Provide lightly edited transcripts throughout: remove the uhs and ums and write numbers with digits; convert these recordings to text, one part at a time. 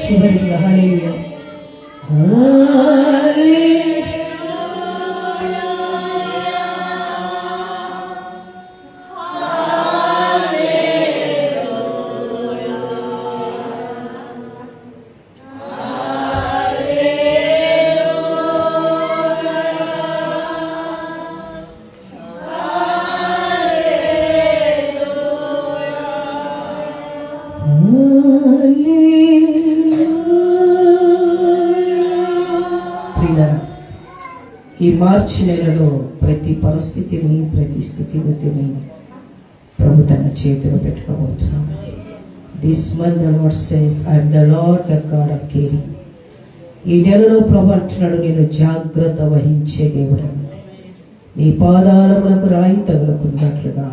చివరిగా హల్లెలూయా ఈ మార్చి నెలలో ప్రతి పరిస్థితిని, ప్రతి స్థితిగతిని ప్రభు తన చేతిలో పెట్టుకోబోతున్నాను. This month the Lord says I am the Lord the God of caring. ఈ నెలలో ప్రభు అంటున్నాడు, నేను జాగ్రత్త వహించే దేవుడను. నీ పాదాలములకు రాయి తగలకున్నట్లుగా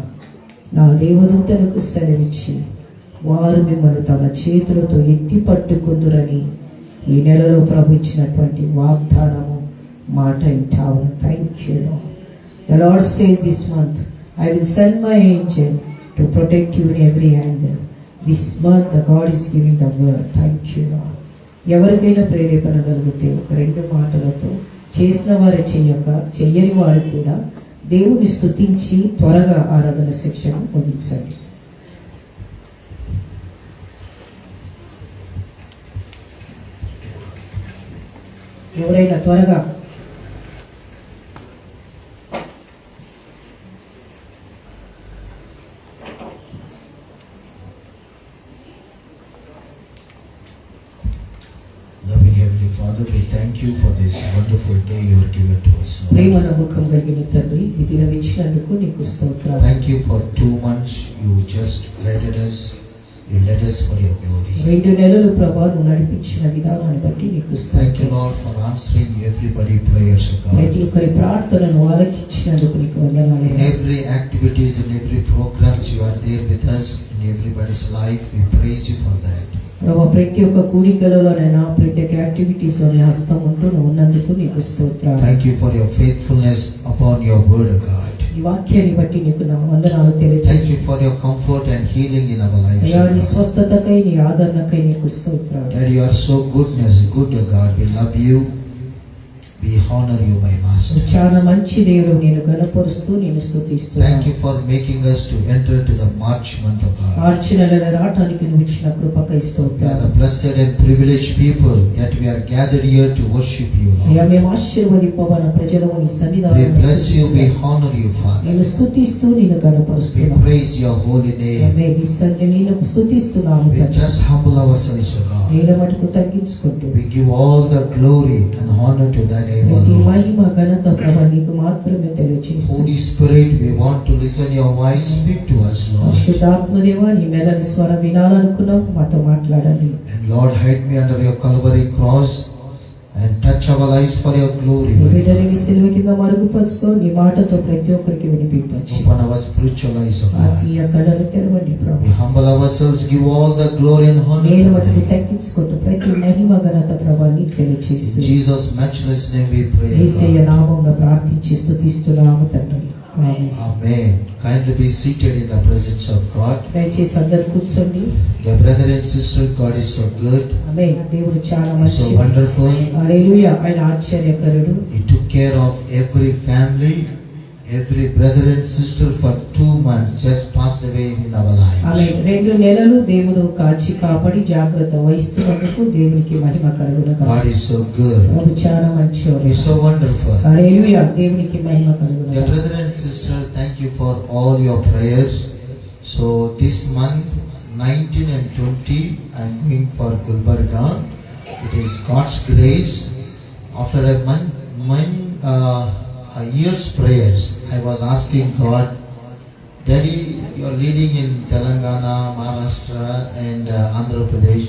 నా దేవదూతలకు సెలవిచ్చి వారు మిమ్మల్ని తమ చేతులతో ఎత్తి పట్టుకుందురని ఈ నెలలో ప్రభు ఇచ్చినటువంటి వాగ్దానము మాట వింటాము. Thank you lord. The Lord says this month I will send my Angel to protect you in every angle. This month the God is giving the word. Thank you lord. ఎవరికైనా ప్రేరేపణ కలిగితే ఒక 2 మాటలతో చేసిన వారే చెయ్యని వారు కూడా దేవుని స్తుతించి త్వరగా ఆరాధన శిక్షణ ముగించండి. ఎవరైనా త్వరగా you for this wonderful day you have given to us, Lord. ప్రేమ నమ్మకం కలిగిన తండ్రి, ఈ దినం ఇచ్చినందుకు నీకు స్తోత్రాలు. Thank you for 2 months you just led us. You led us for your glory. 2 నెలలు ప్రభువా నువ్వు నడిపించిన విధానాన్ని బట్టి నీకు స్తోత్రాలు. Thank you Lord for answering everybody prayers of God. ప్రతి ఒక్కరి ప్రార్థనను ఆలకించినందుకు నీకు వందనాలు. In every activities, in every programs you are there with us in everybody's life. We praise you for that. ప్రభు ప్రతి ఒక్క కూడికలలోనైనా ప్రతి ఒక్క యాక్టివిటీస్ లో నీ హస్తం ఉంటూ నువ్వు ఉన్నందుకు నీకు స్తోత్రాలు. Thank you for your faithfulness upon your word of God. ఈ వాక్యాన్ని బట్టి నీకు నా వందనాలు తెలియజేస్తున్నాను. Thank you for your comfort and healing in our lives. అయ్యా నీ స్వస్థతకై నీ ఆదరణకై నీకు స్తోత్రాలు. Daddy, you are so good God. We love you. We honor you, my master. చాలా మంచి దేవుడు, నేను గణపరుస్తూ నేను స్తుతిస్తున్నాను. Thank you for making us to enter to the March month of God. మార్చి నెలలో రావడానికి నువ్వు ఇచ్చిన కృపకై We are స్తోత్రాలు. the blessed and privileged people that we are gathered here to worship you, అయ్యా Lord. మేము ఆశీర్వదింపబడిన ప్రజలము నీ We సన్నిధానంలో bless you, we honor you, Father. నేను స్తుతిస్తూ నేను We గణపరుస్తున్నాను. praise your holy name. మేము నీ సన్నిధిని స్తుతిస్తున్నాము We తండ్రి. just humble ourselves, O God. నేను మటుకు తగ్గించుకుంటూ We give all the glory and honor to thy name, O ప్రతి Lord. మహిమ ఘనత ప్రభు నీకు మాత్రమే తెలియజేస్తూ Holy Spirit, we want to listen your voice. Speak to us, Lord. పరిశుద్ధాత్మదేవా నీ మెల్లని స్వరం వినాలనుకున్నావు, మాతో మాట్లాడండి. And Lord, hide me under your Calvary cross and touch our lives for your glory, నీ my బిడ్డని Father. సిలువ కింద మరుగుపరుచుకో, నీ మాటతో ప్రతి ఒక్కరికి వినిపించు. Open our spiritual eyes, O God. ఆత్మీయ కళలు తెరవండి ప్రభు. We humble ourselves, give all the glory and honor నేను to మటుకు thee. తగ్గించుకుంటూ ప్రతి మహిమ ఘనత ప్రభు నీకు In తెలియజేస్తూ Jesus' matchless name we pray, O Yesayya God. నామమున ప్రార్థించి స్తుతిస్తున్నాము తండ్రి. ఆమేన్. Amen. Kindly be seated in the presence of God. దయచేసి అందరూ కూర్చోండి. Dear brother and sister, God is so good. ఆమేన్. దేవుడు చాలా He is so మంచివాడు. wonderful. హల్లెలూయా. ఆయన ఆశ్చర్యకరుడు. He took care of every family, every brother and sister for 2 months just passed away in our ఆమె lives. 2 నెలలు దేవుడు కాచి కాపాడి జాగ్రత్త వహిస్తున్నందుకు దేవునికి మహిమ కలుగును గాక. God is so good. ప్రభు చాలా మంచివాడు. He is so wonderful. హల్లెలూయా. దేవునికి మహిమ కలుగును Dear గాక. brother and sister, thank you for all your prayers. So this month 19 and 20 I am going for Gulbarga. It is God's grace. After a year's prayers, I was asking God, Daddy, you are leading in Telangana, Maharashtra and Andhra Pradesh.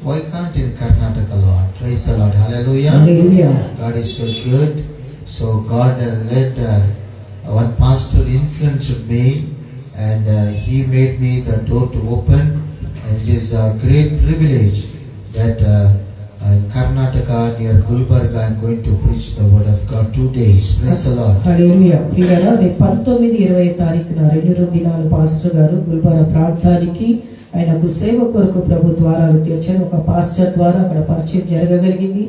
Why can't in Karnataka, Lord? Praise the Lord. Hallelujah. Hallelujah. God is so good. So God led one pastor influenced me and he made me the door to open, and it is a great privilege that in Karnataka near Gulbarga I am going to preach the word of God 2 days. Praise the Lord. హల్లెలూయా. ప్రియులారా, 19-20 తారీఖున 2 దినాలు pastor గారు గుల్బర్గా ప్రాంతానికి ఆయనకు సేవ కొరకు ప్రభు ద్వారాలు తెరిచారు. ఒక పాస్టర్ ద్వారా అక్కడ పరిచయం జరగగలిగింది.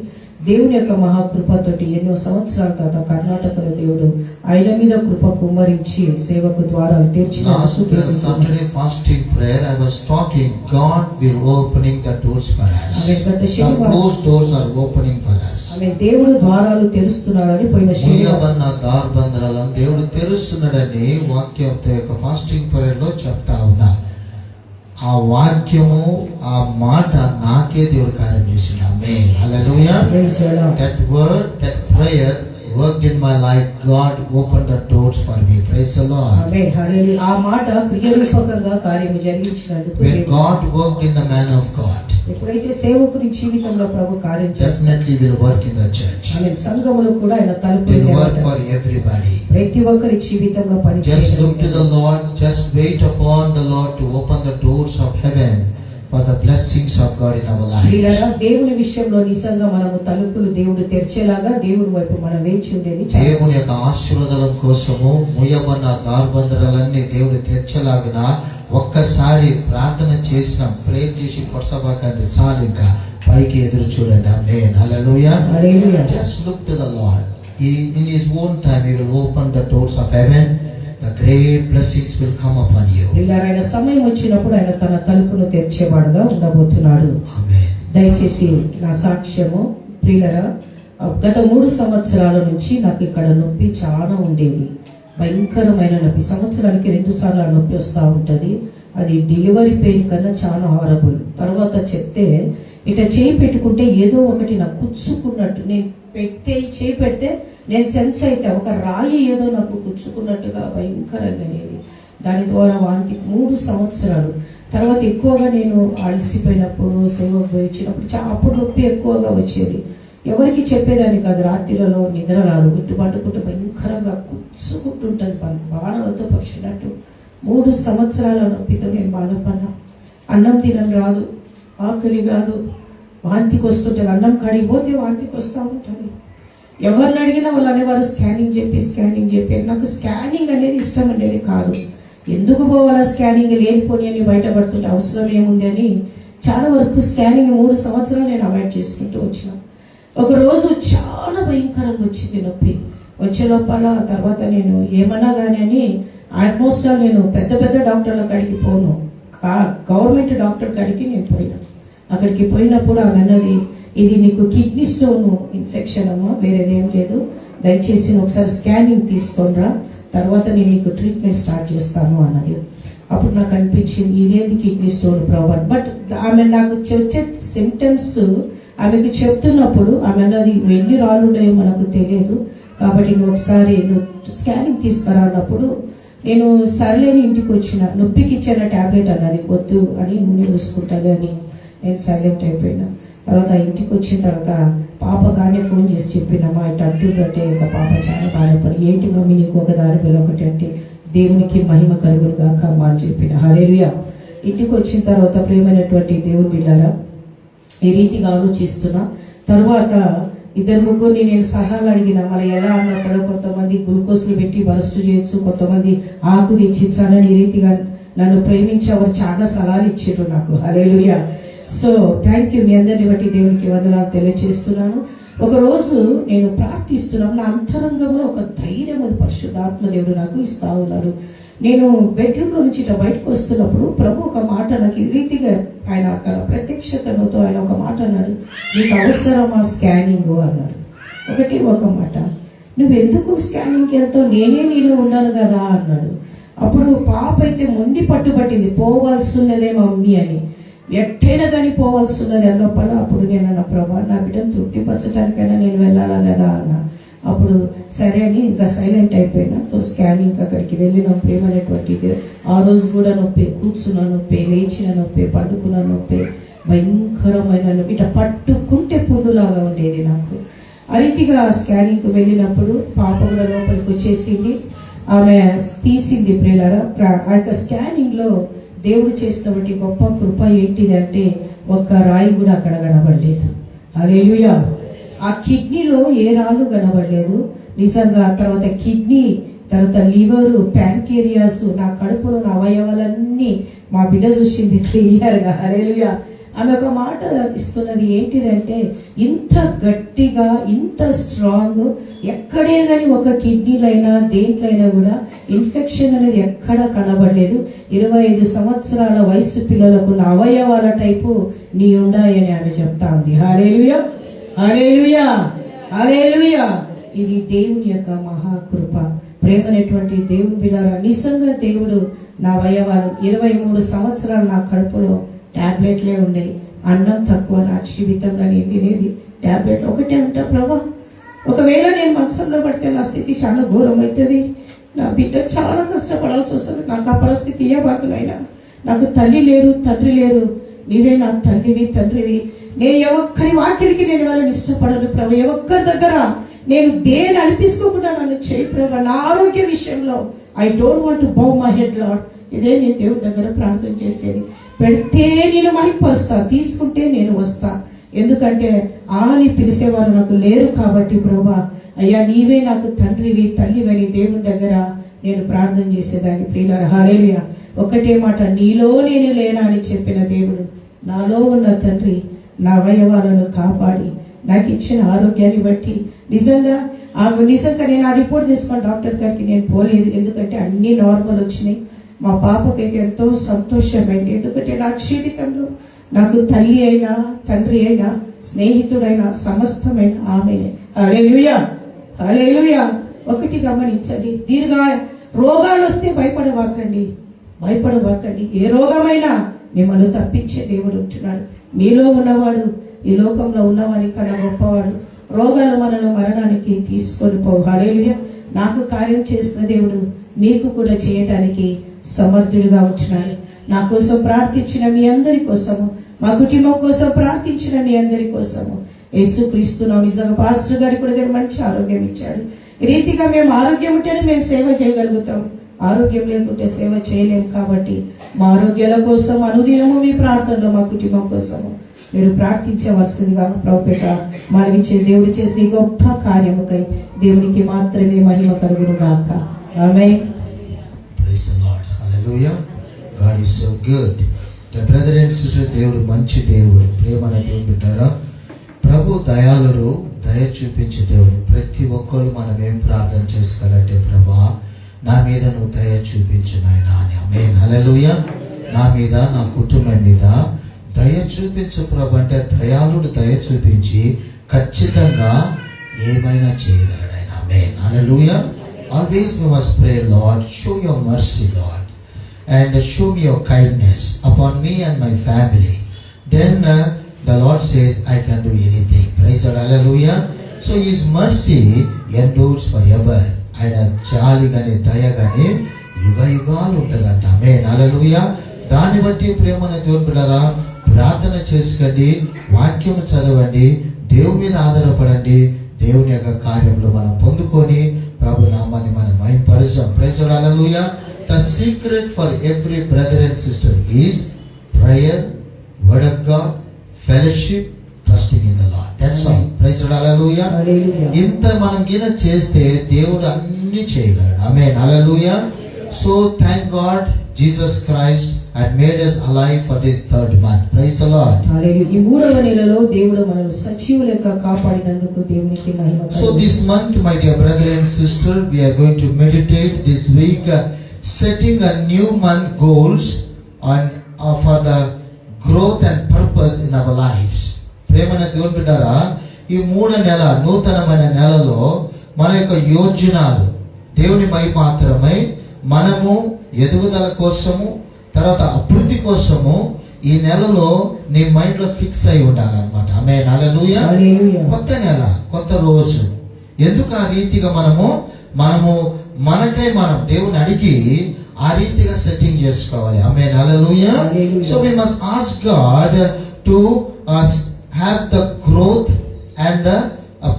దేవుని యొక్క మహాకృపతోటి ఎన్నో సంవత్సరాల తర్వాత కర్ణాటకలో దేవుడు ఆయన మీద కృప కుమ్మరించి సేవకు ద్వారాలు తెరిచిన. Saturday fasting prayer I was talking, God will opening the doors for us. Those doors are opening for us. దేవుడు ద్వారాలు తెరుస్తున్నాడని పోయిన శనివారం ద్వారబంధనాలను దేవుడు తెరుస్తున్నాడని వాక్యంతో యొక్క ఫాస్టింగ్ ప్రేయర్ లో చెప్తా ఉన్నా. ఆ వాక్యము ఆ మాట నాకే దేవుడు కార్యం చేసిండు. ఆమేన్. హల్లెలూయా. That word, that prayer worked in my life. God opened the doors for me. Praise the Lord. ఆమేన్. హల్లెలూయా. ఆ మాట క్రియారూపకంగా కార్యము జరిగించినందుకు when God worked in the man of God, ఎప్పుడైతే సేవకుని జీవితంలో ప్రభు కార్యం definitely will work in the church. ఆమేన్. సంఘములో కూడా ఆయన తలుపులు will work for everybody. ప్రతి ఒక్కరి జీవితంలో పని just look to the Lord, just wait upon the Lord to open the doors of heaven for the blessings of God in our lives. ప్రియులారా, దేవుని విషయంలో నిజంగా మనము తలుపులు దేవుడు తెరిచేలాగా దేవుని వైపు మనం వేచి ఉండేది. దేవుని యొక్క ఆశీర్వాదాల కోసము ముయ్యబడిన ద్వారబంధనాలన్నీ దేవుడు తెరిచేలాగిన ఒక్కసారి ప్రార్థన చేసిన ప్రేయర్ చేసి కొట్టసబాకండి చాలు, ఇంకా పైకి ఎదురు చూడండి. ఆమేన్. హల్లెలూయా. హల్లెలూయా. just look to the Lord. In his own time he will open the doors of heaven. The great blessings will come upon you. ఆయన సమయం వచ్చినప్పుడు ఆయన తన తలుపును తెరిచేవాడుగా ఉండబోతున్నాడు. ఆమేన్. దయచేసి నా సాక్ష్యము, ప్రియులారా, గత 3 సంవత్సరాల నుంచి నాకు ఇక్కడ నొప్పి చాలా ఉండేది. భయంకరమైన నొప్పి. సంవత్సరానికి 2 సార్లు నొప్పి వస్తూ ఉంటుంది. అది డెలివరీ పెయిన్ కన్నా చాలా హారబుల్. తర్వాత చెప్తే ఇట చేయి పెట్టుకుంటే ఏదో ఒకటి నాకు కుచ్చుకున్నట్టు, నేను చేయి పెడితే నేను సెన్స్ అయితే ఒక రాయి ఏదో నాకు కుచ్చుకున్నట్టుగా భయంకరంగా అనేది. దాని ద్వారా వాంతి 3 సంవత్సరాలు. తర్వాత ఎక్కువగా నేను అలసిపోయినప్పుడు సేవకు పోయించినప్పుడు అప్పుడు నొప్పి ఎక్కువగా వచ్చేది. ఎవరికి చెప్పేదాన్ని కాదు. రాత్రిలో నిద్ర రాదు, గుట్టుపట్టుకుంటూ భయంకరంగా కుచ్చుకుంటుంటుంది, బాణలతో పక్షినట్టు. 3 సంవత్సరాల నొప్పితో నేను బాధపడ్డా. అన్నం తినని రాదు, ఆకలి కాదు, వాంతికి వస్తుంటుంది. అన్నం కడిగిపోతే వాంతికి వస్తూ ఉంటుంది. ఎవరిని అడిగినా వాళ్ళు అనేవారు స్కానింగ్ చెప్పి. నాకు స్కానింగ్ అనేది ఇష్టం అనేది కాదు. ఎందుకు పోవాలా స్కానింగ్, లేనిపోని అని బయటపడుతుంటే అవసరం ఏముంది అని చాలా వరకు స్కానింగ్ 3 సంవత్సరాలు నేను అవాయిడ్ చేసుకుంటూ వచ్చిన. ఒకరోజు చాలా భయంకరంగా వచ్చింది నొప్పి. వచ్చే లోపల తర్వాత నేను ఏమన్నా కానీ అని ఆల్మోస్ట్ నేను పెద్ద డాక్టర్ల కాడికి పోను, గవర్నమెంట్ డాక్టర్ కాడికి నేను పోయినా. అక్కడికి పోయినప్పుడు ఆమె అన్నది, ఇది నీకు కిడ్నీ స్టోన్ ఇన్ఫెక్షన్ అమ్మా, వేరేదేం లేదు, దయచేసి ఒకసారి స్కానింగ్ తీసుకోనరా, తర్వాత నేను నీకు ట్రీట్మెంట్ స్టార్ట్ చేస్తాను అన్నది. అప్పుడు నాకు అనిపించింది ఇదేంటి కిడ్నీ స్టోన్ ప్రాబ్లం. బట్ ఆమె నాకు వచ్చే సిమ్టమ్స్ ఆమెకు చెప్తున్నప్పుడు ఆమె అన్నది ఎన్ని రాళ్ళు ఉన్నాయో మనకు తెలియదు, కాబట్టి నువ్వు ఒకసారి స్కానింగ్ తీసుకురా అన్నప్పుడు నేను సర్లేని ఇంటికి వచ్చిన. నొప్పికి ఇచ్చిన ట్యాబ్లెట్ అన్నది వద్దు అని ముందు చూసుకుంటాను అని నేను సైలెంట్ అయిపోయినా. తర్వాత ఇంటికి వచ్చిన తర్వాత పాప కానీ ఫోన్ చేసి చెప్పినమ్మా ఇటు అంటుందంటే ఇంకా పాప చాలా బాధపడి, ఏంటి మమ్మీ నీకు ఒక దారి ఒకటి అంటే, దేవునికి మహిమ కలుగును గాక అమ్మా అని చెప్పిన. హల్లెలూయా. ఇంటికి వచ్చిన తర్వాత ప్రేమైనటువంటి దేవుని బిడ్డలారా, ఈ రీతిగా ఆలోచిస్తున్నా. తర్వాత 2-3 నేను సలహాలు అడిగిన. మరి ఎలా అన్నప్పుడు కొంతమంది గ్లూకోజ్లు పెట్టి బరస్ట్ చేయొచ్చు, కొంతమంది ఆకు తెచ్చిచ్చానని ఈ రీతిగా నన్ను ప్రేమించేవారు చాలా సలహాలు ఇచ్చారు నాకు. హల్లెలూయా. So thank you. మీ అందరిని బట్టి దేవునికి వందనాలు తెలియజేస్తున్నాను. ఒకరోజు నేను ప్రార్థిస్తున్నాను, నా అంతరంగంలో ఒక ధైర్యం అది పరిశుద్ధాత్మ దేవుడు నాకు ఇస్తా ఉన్నాడు. నేను బెడ్రూమ్లో నుంచి ఇట్లా బయటకు వస్తున్నప్పుడు ప్రభు ఒక మాట నాకు ఈ రీతిగా ఆయన తన ప్రత్యక్షతతో ఆయన ఒక మాట అన్నాడు, నీకు అవసరమా స్కానింగ్ అన్నాడు. ఒక మాట, నువ్వు ఎందుకు స్కానింగ్కి వెళ్తావు, నేనే నీలో ఉన్నాను కదా అన్నాడు. అప్పుడు పాప అయితే మొండి పట్టుబట్టింది, పోవాల్సి ఉన్నదే మమ్మీ అని, ఎట్టైనా కానీ పోవాల్సి ఉన్నది అని లోపల. అప్పుడు నేను అన్న ప్రభా, నా బిడ్డను తృప్తిపరచడానికైనా నేను వెళ్ళాలా కదా అన్న. అప్పుడు సరే అని ఇంకా సైలెంట్ అయిపోయినా. స్కానింగ్ అక్కడికి వెళ్ళిన ప్రేమైనటువంటిది. ఆ రోజు కూడా నొప్పి, కూర్చున్న నొప్పి, లేచిన నొప్పి, పడుకున్న నొప్పి, భయంకరమైన నొప్పి, ఇట్లా పట్టుకుంటే పుండులాగా ఉండేది నాకు. ఆ రీతిగా స్కానింగ్కి వెళ్ళినప్పుడు పాప కూడా లోపలికి వచ్చేసింది. ఆమె తీసింది ప్రియులారా. ఆ యొక్క స్కానింగ్ లో దేవుడు చేసినటువంటి గొప్ప కృప ఏంటిది అంటే ఒక్క రాయి కూడా అక్కడ కనబడలేదు. హల్లెలూయా. ఆ కిడ్నీలో ఏ రాళ్ళు కనబడలేదు నిజంగా. తర్వాత కిడ్నీ, తర్వాత లివరు, ప్యాంకేరియాస్, నా కడుపులో నా అవయవాలన్నీ మా బిడ్డ చూసింది క్లియర్గా. హల్లెలూయా. ఆమె ఒక మాట ఇస్తున్నది ఏంటిదంటే, ఇంత గట్టిగా ఇంత స్ట్రాంగ్ ఎక్కడే కానీ ఒక కిడ్నీలైనా దేంట్లైనా కూడా ఇన్ఫెక్షన్ అనేది ఎక్కడా కనబడలేదు. 25 సంవత్సరాల వయసు పిల్లలకు నా అవయవాల టైపు నీ ఉన్నాయని ఆమె చెప్తా ఉంది. హల్లెలూయా, హల్లెలూయా, హల్లెలూయా. ఇది దేవుని యొక్క మహాకృప. ప్రేమనేటువంటి దేవుని బిడ్డలారా, నిజంగా దేవుడు నా అవయవాలు 23 సంవత్సరాలు నా కడుపులో టాబ్లెట్లే ఉండేవి. అన్నం తక్కువ, నా జీవితంలో నేను తినేది టాబ్లెట్ ఒకటే ఉంటా. ప్రభా, ఒకవేళ నేను మంచంలో పడితే నా స్థితి చాలా ఘోరం అవుతుంది, నా బిడ్డ చాలా కష్టపడాల్సి వస్తుంది. నాకు ఆ పరిస్థితి ఇయ్యబాకునైనా. నాకు తల్లి లేరు, తండ్రి లేరు, నీవే నా తల్లివి, తండ్రివి. నేను ఎవక్కరి వాక్యానికి నేను వాళ్ళని ఇష్టపడను ప్రభు. ఎవక్కరి దగ్గర నేను దేని అనిపించుకోకుండా నన్ను చేయి ప్రభు. నా ఆరోగ్య విషయంలో I don't want to bow my head lord. ఇదే నేను దేవుడి దగ్గర ప్రార్థన చేసేది. పెడితే నేను మహిమపరుస్తా, తీసుకుంటే నేను వస్తా. ఎందుకంటే అని పిలిచేవారు నాకు లేరు కాబట్టి ప్రభా, అయ్యా నీవే నాకు తండ్రివి, తల్లివని దేవుని దగ్గర నేను ప్రార్థన చేసేదాన్ని. ప్రియులారా, హల్లెలూయా. ఒకటే మాట, నీలో నేను లేనా అని చెప్పిన దేవుడు నాలో ఉన్న తండ్రి నా అవయవాలను కాపాడి నాకు ఇచ్చిన ఆరోగ్యాన్ని బట్టి నిజంగా నేను ఆ రిపోర్ట్ తీసుకొని డాక్టర్ గారికి నేను పోలేదు. ఎందుకంటే అన్ని నార్మల్ వచ్చినాయి. మా పాపకైతే ఎంతో సంతోషమైంది. ఎందుకంటే నా జీవితంలో నాకు తల్లి అయినా, తండ్రి అయినా, స్నేహితుడైనా, సమస్తమైన ఆమెనే. హల్లెలూయా, హల్లెలూయా. ఒకటి గమనించండి, రోగాలు వస్తే భయపడవాకండి, భయపడవాకండి. ఏ రోగమైనా మిమ్మల్ని తప్పించే దేవుడు ఉంటున్నాడు. మీలో ఉన్నవాడు ఈ లోకంలో ఉన్నవాని కన్నా గొప్పవాడు. రోగాలు మనను మరణానికి తీసుకొని పోవు. హల్లెలూయా. నాకు కార్యం చేసిన దేవుడు మీకు కూడా చేయటానికి సమర్థుడిగా ఉంటున్నాడు. నా కోసం ప్రార్థించిన మీ అందరి కోసము, మా కుటుంబం కోసం ప్రార్థించిన మీ అందరి కోసము యేసుక్రీస్తునామమున నిజంగా పాస్టర్ గారికి కూడా దేవుడు మంచి ఆరోగ్యం ఇచ్చాడు. ఈ రీతిగా మేము ఆరోగ్యం ఉంటేనే మేము సేవ చేయగలుగుతాం. ఆరోగ్యం లేకుంటే సేవ చేయలేము. కాబట్టి మా ఆరోగ్యాల కోసం అనుదినము మీ ప్రార్థనలో మా కుటుంబం కోసము మీరు ప్రార్థించవలసిందిగా ప్రభుపేట మనవిచ్చే దేవుడు చేసిన ఈ గొప్ప కార్యముకై దేవునికి మాత్రమే మహిమ కలుగును గాక. ఆమేన్. Praise the Lord. Hallelujah. God is so good. The brother and sister, దేవుడు మంచి దేవుడు, ప్రేమన దేవుడు బిడ్డారా. ప్రభు దయాళుడు, దయ చూపించే దేవుడు. ప్రతి ఒక్కరు మనం ఏం ప్రార్థన చేసుకోవాలంటే, ప్రభా నా మీద నువ్వు దయ చూపించు నాయనా అని. ఆమేన్. హల్లెలూయా. నా మీద, నా కుటుంబం మీద దయ చూపించు ప్రభు అంటే దయాళుడు దయ చూపించి ఖచ్చితంగా ఏమైనా చేయగలడు ఆయన. ఆమేన్. హల్లెలూయా. Always we must pray, Lord, show your mercy, Lord, and show me your kindness upon me and my family. Then the Lord says, I can do anything. Praise the Lord. Hallelujah. So His mercy endures forever. ఆయన జాలి కానీ దయ కానీ యుగ యుగాలు ఉంటుందంట. ఆమేన్. హల్లెలూయా. దాన్ని బట్టి ప్రేమను దేవుని బిడ్డలారా, ప్రార్థన చేసుకోండి, వాక్యం చదవండి, దేవుని మీద ఆధారపడండి. దేవుని యొక్క కార్యంలో మనం పొందుకొని ప్రభు నామాన్ని మనం మహిమపరుస్తాం. Praise the Lord. Hallelujah. The secret for every brother and sister is prayer, word of God, fellowship, trusting in the Lord. That's all. Praise the Lord. Hallelujah. ఇంత మనం గిన చేస్తే దేవుడు అన్ని చేయగలడు. ఆమేన్. హల్లెలూయా. So thank God Jesus Christ had made us alive for this third month. Praise the Lord. హల్లెలూయా. ఈ మూడవ నెలలో దేవుడు మనల్ని సజీవులుగా కాపాడినందుకు దేవునికి మహిమ. So this month, my dear brother and sister, we are going to meditate this week, setting a new month goals on for the growth and purpose in our lives. ప్రేమన దేవుని బిడ్డలారా, ఈ 3 నెల నూతనమైన నెలలో మన యొక్క యోజనాలు దేవుని మాత్రమే మనము ఎదుగుదల కోసము, తర్వాత అభివృద్ధి కోసము ఈ నెలలో నీ మైండ్ లో ఫిక్స్ అయి ఉండాలన్నమాట. ఆమేన్. హల్లెలూయా. కొత్త నెల, కొత్త రోజు. ఎందుకు ఆ రీతిగా మనము మనకై మనం దేవుని అడిగి ఆ రీతిగా సెట్టింగ్ చేసుకోవాలి. Amen. Hallelujah. So we must ask God to have the growth and the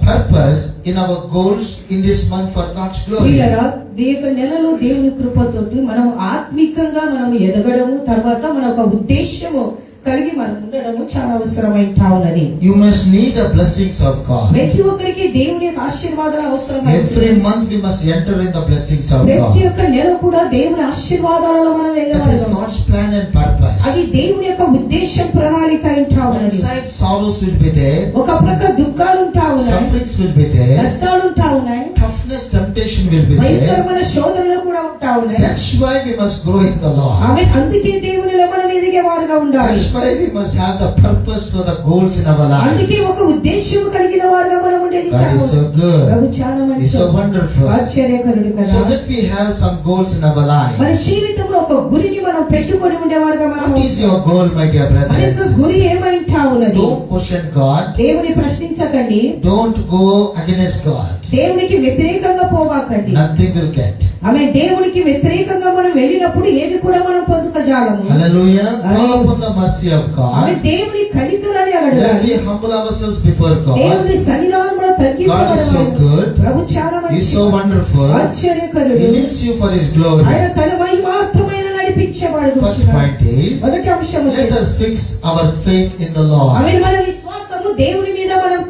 purpose in our goals in this month for God's glory. ప్రియులారా, ఈ యొక్క నెలలో దేవుని కృపతోటి మనం ఆత్మికంగా మనం ఎదగడము, తర్వాత మన ఒక ఉద్దేశము కలిగి మనం ఉండడము చాలా అవసరమైంటా ఉన్నది. You must need the blessings of God. ప్రతి ఒక్కరికి దేవుని యొక్క ఆశీర్వాదాలు అవసరం. Every month we must enter in the blessings of ప్రతి God. ఒక్క నెల కూడా దేవుని ఆశీర్వాదాలలో మనం That is వెళ్ళగలం. God's plan and purpose. అది దేవుని యొక్క ఉద్దేశం, ప్రణాళిక అయితా One ఉన్నది. side sorrows will be there, ఒక ప్రక్క దుఃఖాలు ఉంటా ఉన్నాయి, sufferings will be there, కష్టాలు ఉంటా ఉన్నాయి, toughness, temptation will be there. భయంకరమైన శోధనలు కూడా ఉంటా ఉన్నాయి. That's why we must grow in the Lord. ఆమె అందుకే దేవునిలో మనం ఎదిగే వారుగా ఉండాలి. That's why we must have the purpose for the goals in our life. అందుకే ఒక ఉద్దేశం కలిగిన వారుగా మనం ఉండేది. God is so good. ప్రభు చాలా He's మంచి, so wonderful. ఆశ్చర్యకరుడు కదా. So that we have some goals in our life. మన జీవితంలో ఒక గురిని మనం పెట్టుకొని ఉండేవారుగా మనం. What is your goal, my dear మన brother and యొక్క sister? గురి ఏమైంటా ఉన్నది? Don't question God. దేవుని ప్రశ్నించకండి, Don't go against God. దేవునికి వ్యతిరేకంగా పోవాకండి. Nothing will get. ఆమె దేవునికి వ్యతిరేకంగా మనం వెళ్ళినప్పుడు ఏమి కూడా మనం పొందుకజాలము. Hallelujah. Call upon the mercy of ఆమె God. దేవుని కనికరాన్ని Let అడగాలి. we humble ourselves before God. దేవుని సన్నిధానంలో God is so తగ్గింపబడాలి. good. ప్రభు చాలా He's మంచి, so wonderful. ఆశ్చర్యకరుడు. He leads you for His glory. ఆయన తన మహిమార్థమైన నడిపించేవాడు. First point is, మొదటి అంశం let us fix our faith in the Lord. ఆమె మన విశ్వాసము దేవుని మీద మనం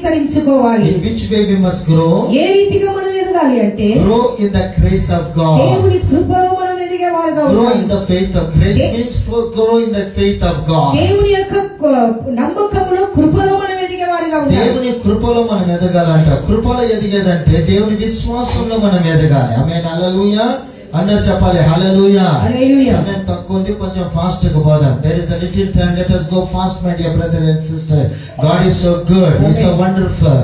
కేంద్రీకరించుకోవాలి. In which way we must grow? ఏ రీతిగా మనం ఎదగాలి అంటే Grow in the grace of God. దేవుని కృపలో మనం ఎదిగే వారుగా Grow ఉండాలి. in the faith of grace means grow in the faith of God. దేవుని యొక్క నమ్మకములో, కృపలో మనం ఎదిగే వారుగా ఉండాలి. దేవుని కృపలో మనం ఎదగాలంట. కృపలో ఎదిగేదంటే దేవుని విశ్వాసంలో మనం ఎదగాలి. ఆమేన్. హల్లెలూయా. అందరూ చెప్పాలి హల్లెలూయా. హల్లెలూయా. సమయం తక్కువ ఉంది, కొంచెం ఫాస్ట్ గా పోదాం. There is a little time. Let us go fast, my dear brother and sister. God is so good. He is so wonderful.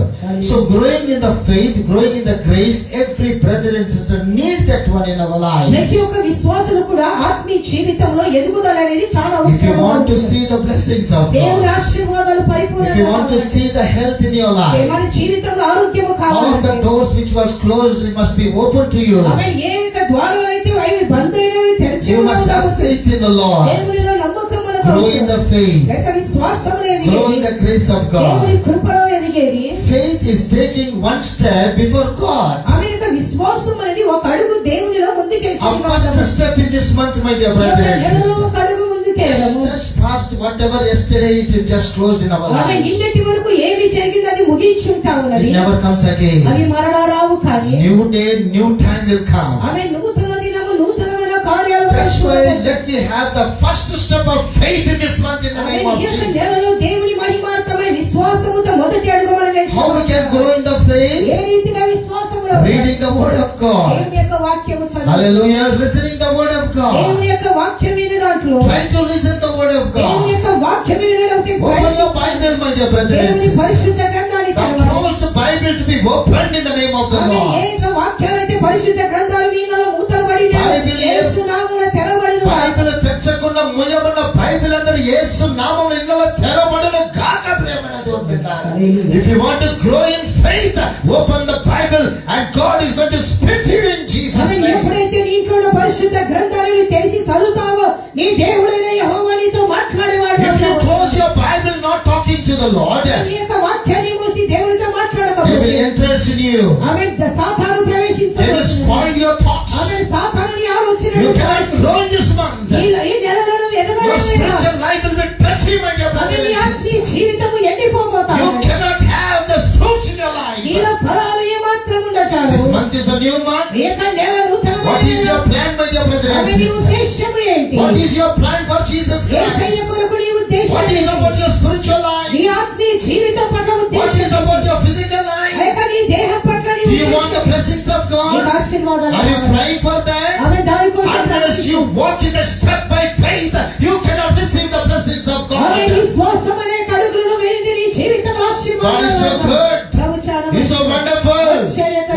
So growing in the faith, growing in the grace, every brother and sister need that one in our life. ప్రతి ఒక్క విశ్వాసులు కూడా ఆత్మీయ జీవితంలో ఎదుగుదల అనేది చాలా If you అవసరం. want to see the blessings of దేవుని God, ఆశీర్వాదాలు if you పరిపూర్ణంగా want to see the health in your life, మన జీవితంలో ఆరోగ్యము all కావాలి. the doors which was closed must be open to you. ఆమె ఏ యొక్క ద్వారాలు అయితే అవి బంద్ అయినవి తెరిచి You must have faith in the Lord. దేవునిలో నమ్మకం మనకు Grow in అవసరం. the faith. లేక విశ్వాసంలో Grow in ఎదిగేది, the grace of దేవుని God. కృపలో ఎదిగేది. Faith is taking one step before God. ఆమె యొక్క విశ్వాసం అనేది ఒక అడుగు దేవునిలో ముందుకేసి Our first step in this month, my dear brother and sister. ఒక అడుగు ముందుకేయడము. Just past whatever yesterday it is just closed in our ఆమె life. నిన్నటి వరకు ఏమి జరిగింది అది ముగించుంటా ఉన్నది. It never comes again. అవి మరలా రావు. కానీ New day, new time will come. ఆమె నూతన దినము, నూతనమైన కార్యాలు That's why వస్తున్నాయి. let me have the first step of faith in this month in the ఆమె name of ఈ యొక్క Jesus. నెలలో దేవుని మహిమార్థమై విశ్వాసముతో మొదటి అడుగు మనం How we can వేస్తాము. grow in the faith? ఏ రీతిగా విశ్వాసములో Reading the word of God. దేవుని యొక్క వాక్యము చదువు. Hallelujah. Listening the word of God. దేవుని యొక్క వాక్యం వినే దాంట్లో Try to listen the word of దేవుని God. యొక్క వాక్యం వినడానికి Open your Bible, my dear brother and దేవుని sister. పరిశుద్ధ గ్రంథాన్ని The తెరవాలి. closed Bible to be opened in the name of the ఆమె Lord. ఏ యొక్క వాక్యాలైతే పరిశుద్ధ గ్రంథాలు మీలో మూతబడిన Bible యేసు నామములో తెరవబడిన బైబిల్ తెచ్చకుండా ముయ్యబడిన బైబిల్ అందరూ యేసు నామములో ఇళ్ళలో తెరవబడును గాక ప్రియమైన దేవుని బిడ్డలారా. If you want to grow in faith, open the Bible and God is going to speak to you in Jesus' ఆమె name. ఎప్పుడైతే నీ ఇంట్లో ఉన్న పరిశుద్ధ గ్రంథాలను తెరిచి చదువుతావో నీ దేవుడైన యెహోవా నీతో మాట్లాడేవాడు. If you close your Bible not talking to the Lord, నీ యొక్క వాక్యాన్ని మూసి దేవునితో they will మాట్లాడకపోతే enter in you. ఆమె సాతాను They will ప్రవేశించవచ్చు. spoil your thoughts. ఆమె సాతానుని ఆలోచన You cannot grow in this month. ఈ నెలలో నువ్వు Your ఎదగలేవు. spiritual life will be touchy, my dear అది brother నీ and sister. ఆత్మీయ జీవితము ఎండిపోతావు. You cannot have the fruits in your life. నీలో ఫలాలు ఏమాత్రం ఉండచాలు. This month is a new month. ఈ యొక్క నెల నూతనమైన What is your plan, my dear brother and ఆమె నీ sister? ఉద్దేశము ఏంటి? What is your plan for Jesus Yesayya Christ? కొరకు నీ ఉద్దేశం What is ఏంటి? about your spiritual life? నీ ఆత్మీయ జీవితం పట్ల What ఉద్దేశం is about your physical life? లేక నీ దేహం పట్ల నీ Do you want the ఉద్దేశం blessings of నీకు God? ఆశీర్వాదాలు Are you కావాలి. praying for that? ఆమె దానికోసం Unless you walk in the step by faith, you cannot receive the blessings of ఆమె God. విశ్వాసం అనే కడుగులను వేడి నీ జీవితంలో God ఆశీర్వాదాలు is so good. ప్రభు చాలా He's so wonderful.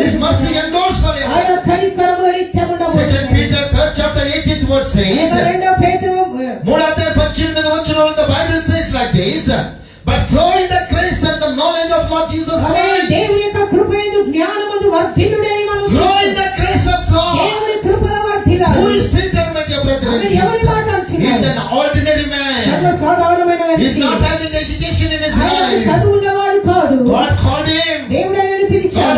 His mercy endures forever. ఆయన కనికరములు నిత్యము Second ఉండబోతున్నాయి. Peter 3rd chapter 18th verse says, రెండో పేతురు 3:18 the Bible says like this, but grow in the grace and the knowledge of Lord Jesus ఆమె Christ. దేవుని యొక్క కృపయందు జ్ఞానమందు వర్ధిల్లుడై మనం Grow in the grace of God. దేవుని కృపలో వర్ధిల్లాలి. Who is Peter, my dear brother and ఆమె ఎవరి మాట sister? He is అంటున్నాడు? an ordinary man. సర్వసాధారణమైన He is వ్యక్తి. not having education in his ఆయన life. చదువు ఉన్నవాడు కాదు. God called him. దేవుడు ఆయనను God పిలిచాడు.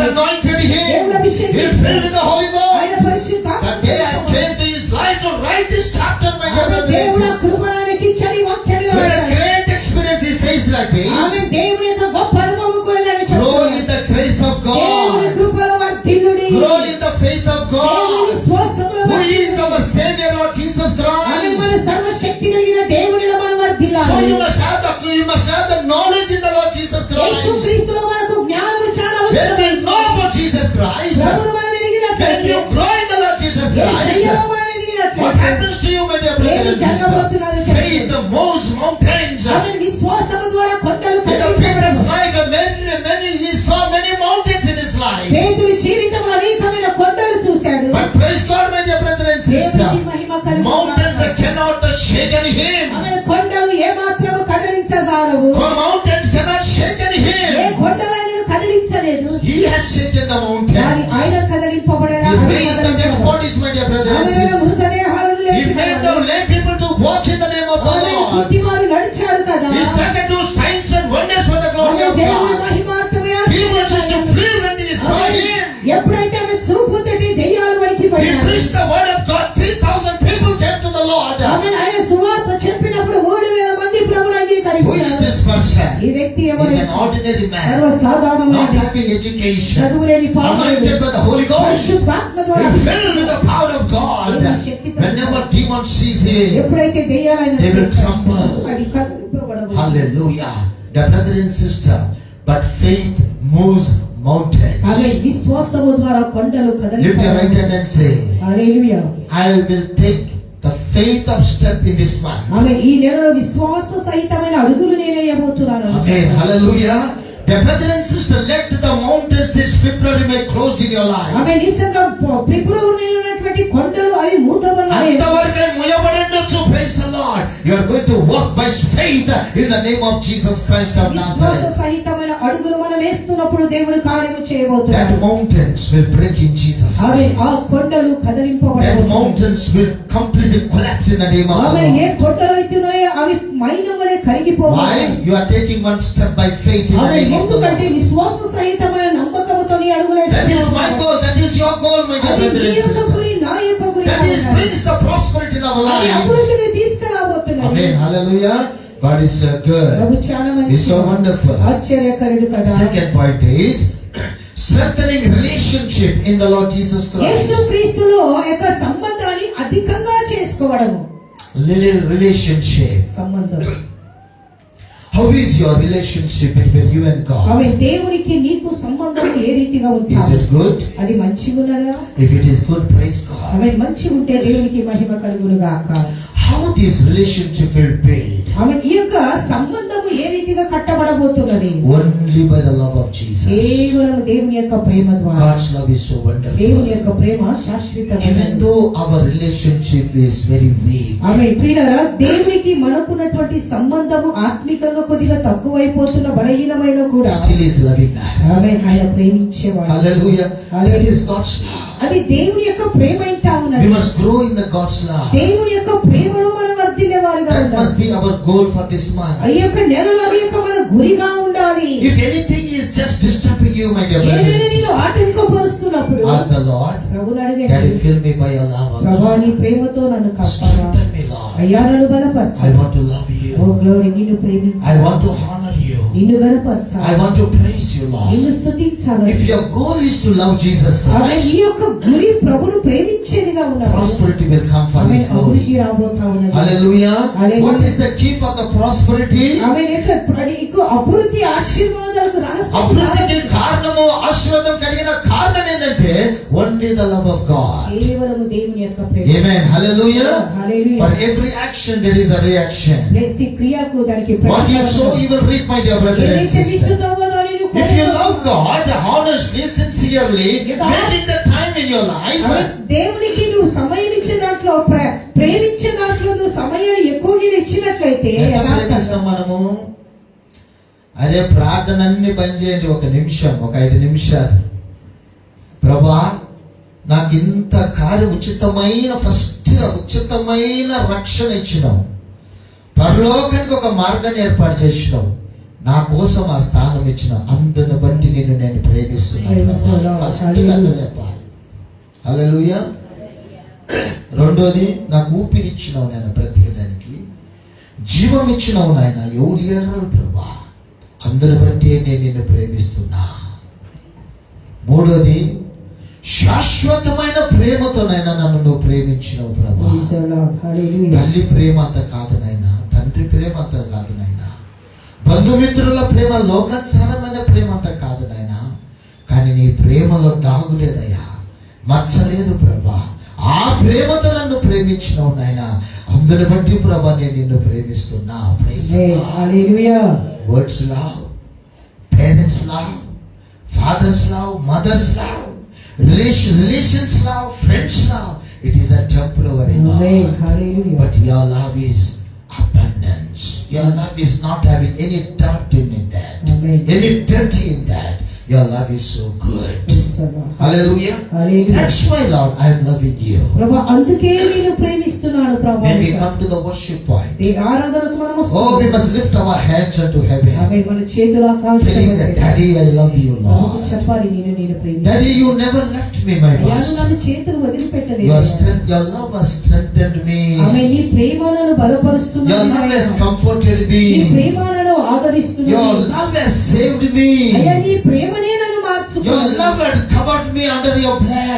after, my dear ఆమె brother and దేవుడు sister. కృపణానికి ఇచ్చని వాక్యాలు With a రాశాడు. great experience, he says like ఆమె this: దేవుని యొక్క గొప్ప అనుభవం కోరాలని grow చెప్తున్నాడు. in the grace of దేవుని God, కృపలో వర్ధిల్లుడి. grow in the faith of దేవుని God, విశ్వాసములో who is వర్ధిల్లుడి. our Savior, Lord Jesus ఆమె Christ. మన సర్వశక్తి కలిగిన దేవునిలో మనం వర్ధిల్లాలి. So you must have the knowledge in the Lord Jesus Christ. యేసుక్రీస్తులో మనకు జ్ఞానము చాలా When అవసరం. we know about Jesus Christ, ప్రభువును మనం when ఎరిగినట్లయితే, you grow in the Lord Jesus యేసయ్యలో Christ, మనం ఎరిగినట్లయితే, what happens to you, my dear brother and sister? Faith moves mountains. ఆమె విశ్వాసము ద్వారా కొండలు In the కదిలించబడవు. Peter's life, he saw many mountains in his life. పేతురు జీవితంలో అనేకమైన కొండలు చూశాడు. But praise God, my dear brother and sister, దేవునికి మహిమ కలుగును. mountains cannot shake him. ఆమె కొండలు ఏమాత్రము కదిలించజాలవు. Mountains cannot shake ఏ him. కొండలను కదిలించలేదు. He has shaken the కానీ mountains. ఆయన కదిలింపబడేలా He ఆయన raised the dead కదిలింపబడలేదు. bodies, my dear brother and ఆమె sister. మృతదేహాలను He made the లేపినాడు. lame people to walk in the name of the ఆమె Lord. గుడ్డివారు నడిచారు కదా. He started to do signs and wonders for the glory ఆమె of దేవుని God. మహిమార్థమే Demons used to flee when they saw him. ఎప్పుడైతే ఆమె చూపు తట్టి దెయ్యాలు He వణికిపోయాయి. preached the word of God. 3,000 people came to the Lord. ఆమె ఆయన సువార్త చెప్పినప్పుడు 3,000 మంది ప్రభువును Who is అంగీకరించారు. this person? ఈ వ్యక్తి He ఎవరు? is an ordinary man, సర్వసాధారణమైన not having education, చదువులేని పాపముడు, anointed by the Holy Ghost, పరిశుద్ధాత్మ ద్వారా filled with the power of God. Whenever demons sees him, ఎప్పుడైతే దెయ్యాలైన they will tremble. అది కదిలింపబడవు. Hallelujah. The brother and sister, but faith moves mountains. ఆమె విశ్వాసము ద్వారా కొండలు Lift your right కదిలింపబడవు. hand and say, hallelujah. I will take the faith of step in this month. ఆమె ఈ నెలలో విశ్వాస సహితమైన అడుగులు నేను వేయబోతున్నాను. Amen. Hallelujah. The brother and sister, let the mountains this February may closed in your life. ఆమె నిజంగా ఫిబ్రవరిలో ఉన్నటువంటి కొండలు అవి మూతబడినాయి. అంతవరకే ముయ్యబడిండొచ్చు. Praise the Lord. You are going to walk by faith in the name of Jesus Christ of విశ్వాస Nazareth. సహితమైన అడుగులు మనం వేస్తున్నప్పుడు దేవుడు కార్యము That చేయబోతున్నాడు. mountains will break in Jesus' ఆమె name. ఆ కొండలు That కదిలింపబడవు. mountains will completely collapse in the name of the ఆమె ఏ Lord. కొండలు అయితున్నాయో అవి మైనం వలె కరిగిపోవాలి. Why? You are taking one step by faith in the ఆమె name of the ఎందుకంటే Lord. విశ్వాస సహితమైన నమ్మకముతో నీ అడుగులు That is my goal. That is your goal, my dear అది brother నీ and యొక్క sister. గురి, నా యొక్క గురి That is కావాలి. brings the prosperity in our అది lives. అభివృద్ధిని తీసుకురాబోతున్నది. Amen. Hallelujah. God is so good. ప్రభు చాలా He's so మంచి wonderful. ఆశ్చర్యకరుడు కదా. Second point is strengthening relationship in the Lord Jesus Christ. యేసుక్రీస్తులో యొక్క సంబంధాన్ని అధికంగా చేసుకోవడము. Relationship. సంబంధం. How is your relationship between you and God? ఆమె దేవునికి నీకు సంబంధం ఏ రీతిగా Is ఉంటుంది? it good? అది మంచిగా ఉన్నదా? If it is good, praise God. ఆమె మంచిగా ఉంటే దేవునికి మహిమ కలుగును గాక. How this relationship will build? ఆమె ఈ యొక్క సంబంధము ఏ రీతిగా కట్టబడబోతున్నది? Only by the love of Jesus. కేవలం దేవుని యొక్క ప్రేమ ద్వారా. God's love is so దేవుని wonderful. యొక్క ప్రేమ శాశ్వతమైనది. Even though our relationship is very weak, ఆమె ప్రియులారా, దేవునికి మనకున్నటువంటి సంబంధము ఆత్మికంగా కొద్దిగా తక్కువైపోతున్న బలహీనమైన కూడా still is loving us. ఆమె ఆయన ప్రేమించేవాడు. Hallelujah. Hallelujah. That is God's love. అది దేవుని యొక్క ప్రేమ ఇంటా We ఉన్నది. must grow in the God's love. దేవుని యొక్క ప్రేమలో మనం వర్ధిల్లేవారుగా That ఉండాలి. must be our goal for this month. ఈ యొక్క నెలలో అది యొక్క మన గురిగా ఉండాలి. If anything is just disturbing you, my dear ఏదైనా brothers, నేను ఆటంకపరుస్తున్నప్పుడు ask the Lord, ప్రభువుని Daddy, అడగండి. fill me by your love. ప్రభా నీ ప్రేమతో నన్ను కాపాడా. Strengthen me, Lord. అయ్యా నన్ను బలపరచు. I want to love oh you. Glory, నిన్ను ప్రేమించాలి. I want to honor you. నిన్ను గణపరచాలి. I want to praise you, నిన్ను Lord. స్తుతించాలి. If your goal is to love Jesus ఆమె Christ, ఈ యొక్క గురి ప్రభువును ప్రేమించేదిగా ఉన్నది. prosperity will come for ఆమె His glory. అభివృద్ధి రాబోతా ఉన్నది. Hallelujah. Hallelujah. What is the key for the prosperity? ఆమె యొక్క అభివృద్ధి ఆశీర్వాదాలకు రహస్యం అభివృద్ధికి కారణము ఆశీర్వాదం కలిగిన కారణం ఏంటంటే only the love of God. కేవలము దేవుని యొక్క ప్రేమ. Amen. Hallelujah. Hallelujah. For every action there is a reaction. ప్రతి క్రియకు దానికి What you sow you will reap, my dear brother and ఏదైతే sister. విత్తుతావో దానిని If you love God honestly, sincerely, making the time in your life, ఆమె దేవునికి నువ్వు సమయం ఇచ్చే దాంట్లో ప్రేమించే దాంట్లో నువ్వు సమయాన్ని ఎక్కువగా ఇచ్చినట్లయితే ఎంత యథార్థంగా ప్రేమిస్తాం మనము? అరే ప్రార్థన అన్ని బంద్ చేయండి, ఒక నిమిషం, ఒక 5 నిమిషాలు. ప్రభా, నాకు ఇంత కార్యం ఉచితమైన రక్షణ ఇచ్చినావు, పరలోకానికి ఒక మార్గాన్ని ఏర్పాటు చేసినావు, నా కోసం ఆ స్థానం ఇచ్చిన అందుని బట్టి నేను ప్రేమిస్తున్నాను. Praise the Lord. ఫస్ట్ అట్లా చెప్పాలి. హల్లెలూయా. రెండోది, నాకు ఊపిరిచ్చినావు నాయన, బ్రతికేదానికి జీవం ఇచ్చినావు నాయన. ఎవరు ఎరరు ప్రభా, అందరి బట్టి నేను నిన్ను ప్రేమిస్తున్నా. మూడోది, శాశ్వతమైన ప్రేమతో నాయన నన్ను నువ్వు ప్రేమించినావు ప్రభా. Praise the Lord. Hallelujah. తల్లి ప్రేమ అంత కాదు నాయన, తండ్రి ప్రేమ అంత కాదు నాయన, బంధుమిత్రుల ప్రేమ, లోకానుసారమైన ప్రేమ అంత కాదు నాయన. కానీ నీ ప్రేమలో డాగు లేదయ్యా, మచ్చలేదు ప్రభా. ఆ ప్రేమతో నన్ను ప్రేమించినావు నాయన. అందరి బట్టి ప్రభా నేను నిన్ను ప్రేమిస్తున్నా. Praise the Lord. Hallelujah. Words love, parents love, fathers love, mothers love, relations love, friends love. It is a temporary love. Amen. Hallelujah. But your love is abundance. Your love is not having any dirt in that. Amen. Any dirty in that. Your love is so good. Praise the Lord. Hallelujah. Hallelujah. That's why, Lord, I am loving you. ప్రభా అందుకే నేను ప్రేమిస్తున్నాను ప్రభా. When we come to the worship point, ఈ ఆరాధనకు మనం oh, we must lift our hands unto heaven, ఆమేన్. మన చేతుల telling that, Daddy, I love you, ప్రభువుకు Lord. చెప్పాలి, నేను ప్రేమిస్తున్నాను. Daddy, you never left me, my అయ్యా master. నన్ను చేతులు వదిలిపెట్టలేదు. Your strength, your love has strengthened me. ఆమేన్. నీ ప్రేమ నన్ను బలపరుస్తున్నది. Your love has comforted నీ me. ప్రేమ నన్ను ఆదరిస్తున్నది. Your love has saved me. అయ్యా నీ ప్రేమనే నన్ను మార్చుకున్నది. Your love has covered me under your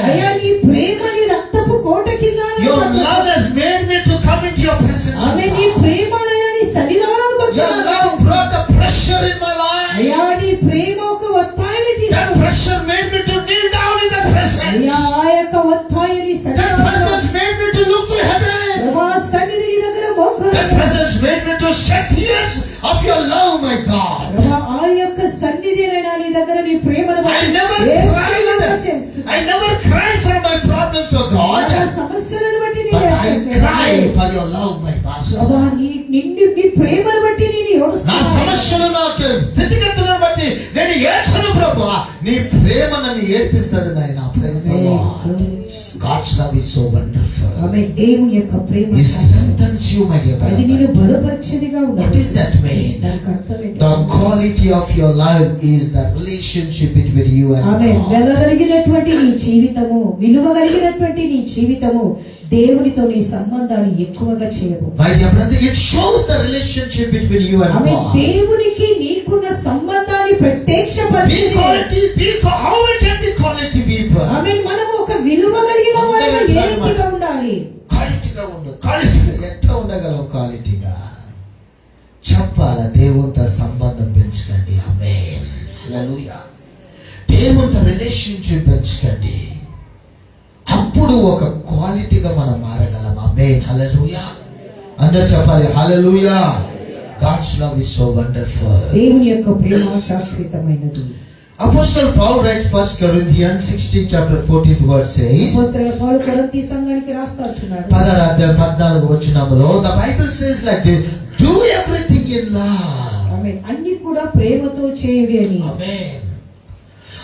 అయ్యా blood. నీ ప్రేమ నీ రక్తపు కోట కింద నన్ను Your cup- love has made me to come into your presence. ఆమేన్. నీ ప్రేమ నీ సన్నిధానానికి Your వచ్చాను. love brought the pressure in my life. అయ్యా నీ ప్రేమ ఒక ఒత్తాయిని That తీసుకు pressure made me to kneel down in the presence. అయ్యా ఆ యొక్క ఒత్తాయిని That సన్నిధానంలో presence made me to look to heaven. ప్రభా సన్నిధి నీ దగ్గర That మోకరిల్లి presence made me to shed tears of your love, my God. ప్రభా ఆ యొక్క సన్నిధినైనా నీ దగ్గర నీ ప్రేమను I never ఏడ్చేలాగా cried. చేస్తుంది. I never cried for my problems, oh ఆ God. సమస్యలను బట్టి But నేను I ఏడ్చట్లేదు. cry for your love, my master. ప్రభా నీ ప్రేమను బట్టి నేను నా ఏడుస్తున్నాను. సమస్యలు, నా స్థితిగతులను బట్టి నేను ఏడ్చను ప్రభు. నీ ప్రేమ నన్ను ఏడ్పిస్తుంది నాయన. Praise the Lord. God's love is so wonderful. ఆమేన్. దేవుని యొక్క ప్రేమ He strengthens you, my dear అది brother. నిన్ను బలపరిచేదిగా What ఉన్నది. is that mean? దానికి అర్థం ఏంటి? The quality of your life is the relationship between you and amen. God. వెళ్ళగలిగినటువంటి నీ జీవితము, విలువ కలిగినటువంటి నీ జీవితము దేవునితో నీ సంబంధాన్ని ఎక్కువగా చేయవు. My dear brother, it shows the relationship between you and amen. God. దేవునికి నీకున్న సంబంధాన్ని Be ప్రత్యక్షపరిచేది. quality, how we can be quality people. ఆమేన్. మనము ఒక విలువ కలిగిన వారిగా ఏ రీతిగా ఉండాలి? క్వాలిటీగా ఉండు. క్వాలిటీగా ఎట్లా ఉండగలవు? క్వాలిటీగా చెప్పాలా? దేవునితో సంబంధం పెంచుకోండి. ఆమేన్. హల్లెలూయా. దేవునితో రిలేషన్షిప్ పెంచుకోండి. అప్పుడు ఒక క్వాలిటీగా మనం మారగలం. ఆమేన్. హల్లెలూయా. అందరూ చెప్పాలి హల్లెలూయా. God's love is so wonderful. దేవుని యొక్క ప్రేమ శాశ్వతమైనది. Apostle Paul writes 1 Corinthians 16 chapter 14th verse says, అపోస్తలుడైన పౌలు కొరింథీ సంఘానికి రాస్తున్నాడు. 14వ వచనములో the Bible says like this, do everything in love. ఆమేన్. అన్ని కూడా ప్రేమతో చేయుడి అని. Amen.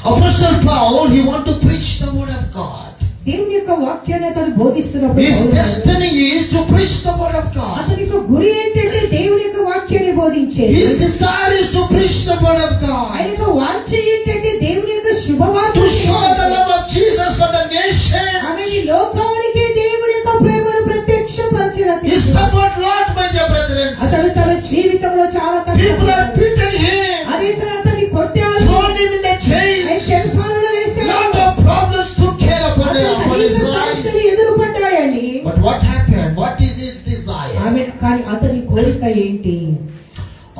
Apostle Paul, he want to preach the word of God. దేవుని యొక్క వాక్యాన్ని అతడు బోధిస్తున్నప్పుడు His destiny is to preach the word of God. అతని యొక్క గురి ఏంటంటే దేవుని యొక్క వాక్యాన్ని బోధించేది. His desire is to preach the word of God. ఆయన యొక్క వాంఛ ఏంటంటే దేవుని యొక్క శుభవార్త To show the love of Jesus for the nation. ఆమె ఈ లోకానికి దేవుని యొక్క ప్రేమను ప్రత్యక్షపరచెను. He suffered lot, my dear brethren and అతడు sisters. తన జీవితంలో చాలా People కష్టపడ్డాడు. are beaten him, అనేకులు అతన్ని కొట్టారు, thrown him in the jail. చెరసాలలో వేశారు. Lot of problems took care upon అతనికి his అనేక life. సమస్యలు ఎదురుపడ్డాయండి. But what happened? What is his desire? ఆమె కానీ అతని కోరిక ఏంటి?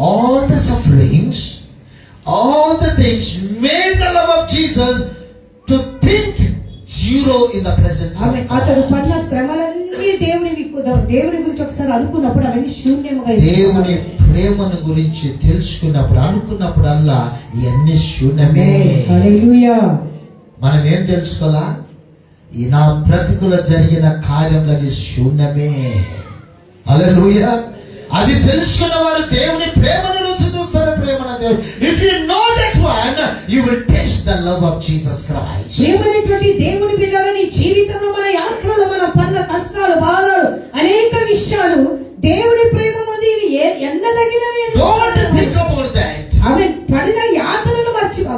All the sufferings, all the things made the love of Jesus to think zero in the presence ఆమె of అతడు God. పడిన శ్రమలన్నీ దేవుని గురించి ఒకసారి అనుకున్నప్పుడు అవన్నీ శూన్యముగా దేవుని ప్రేమను గురించి తెలుసుకున్నప్పుడు అనుకున్నప్పుడల్లా ఇవన్నీ శూన్యమే. హల్లెలూయా. మనం ఏం తెలుసుకోవాలా? ఈ నా బ్రతుకులో జరిగిన కార్యములని శూన్యమే. హల్లెలూయా. అది తెలుసుకున్న వారు దేవుని ప్రేమను రుచి చూస్తారు. ప్రేమను దేవుడు. If you know that one, you will taste the love of Jesus Christ. దేవునిటువంటి దేవుని బిడ్డల నీ జీవితంలో మన యాత్రలో మన పన్న కష్టాలు బాధలు అనేక విషయాలు దేవుని ప్రేమ ఉంది. ఇవి ఎన్నదగినవి. Don't think about that. ఆమె పడిన యాత్రలను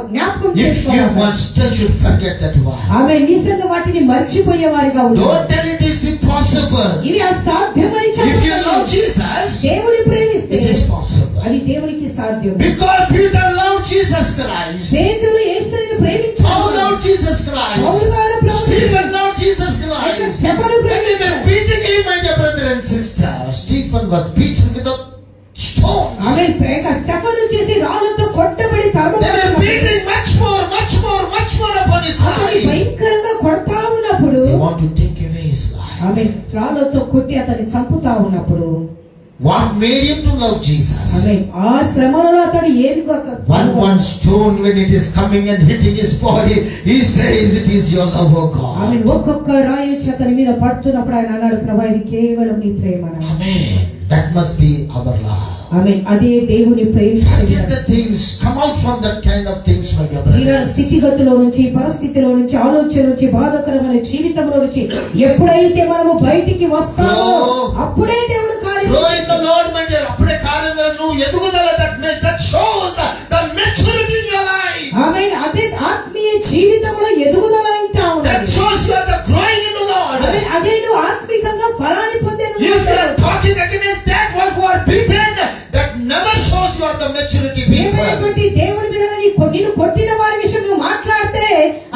జ్ఞాపకం If you చేసుకోవాలి. once still should forget that one. ఆమె నిజంగా వాటిని మర్చిపోయే వారిగా Don't ఉంటారు. tell it is impossible. ఇవి అసాధ్యమని If you చెప్పాలి. love Jesus, దేవుని ప్రేమిస్తే it is possible. అది దేవునికి సాధ్యం. Because Peter loved Jesus Christ. పేతురు యేసుని Paul ప్రేమించాడు. loved Jesus Christ. పౌలు గారు Stephen loved Jesus అయితే Christ. Stephen When they were ప్రేమించాడు. beating him, my dear brother and sister, Stephen was beaten with a stones. ఆమె స్టెఫను చేసి రాళ్ళతో కొట్టబడి They were తరమబడ్డాడు. beating much more upon his అతని life. భయంకరంగా కొడతా ఉన్నప్పుడు They want to take away his life. ఆమె రాళ్ళతో కొట్టి అతన్ని చంపుతా ఉన్నప్పుడు What made him to love Jesus? ఆమె ఆ శ్రమలలో అతడు ఏమి One stone when it is coming and hitting his body, he says it is your love, O ఆమె God. ఒక్కొక్క రాయి వచ్చి అతని మీద పడుతున్నప్పుడు ఆయన అన్నాడు, ప్రభా ఇది కేవలం నీ ప్రేమ. Amen. That must be our love. ఆమె అదే దేవుని ప్రేమ. Forget the things, come out from that kind of things, my dear ఇలా brother. స్థితిగతిలో నుంచి, పరిస్థితిలో నుంచి, ఆలోచన నుంచి, బాధాకరమైన జీవితంలో నుంచి ఎప్పుడైతే మనము బయటికి వస్తామో అప్పుడే దేవుడు కార్యం Grow in the Lord, my dear. అప్పుడే కార్యం జరగదు. ఎదుగుదల that shows the maturity in your life. ఆమె అదే ఆత్మీయ జీవితంలో ఎదుగుదల ఉంటా That ఉన్నది. shows you are the growing in the Lord. అదే నువ్వు ఆత్మీకంగా ఫలాన్ని పొందేను. If you are talking against that one who are beaten, that never shows you are the maturity people. ఏమైనటువంటి దేవుని బిడ్డలని నిన్ను కొట్టిన వారి విషయం నువ్వు మాట్లాడితే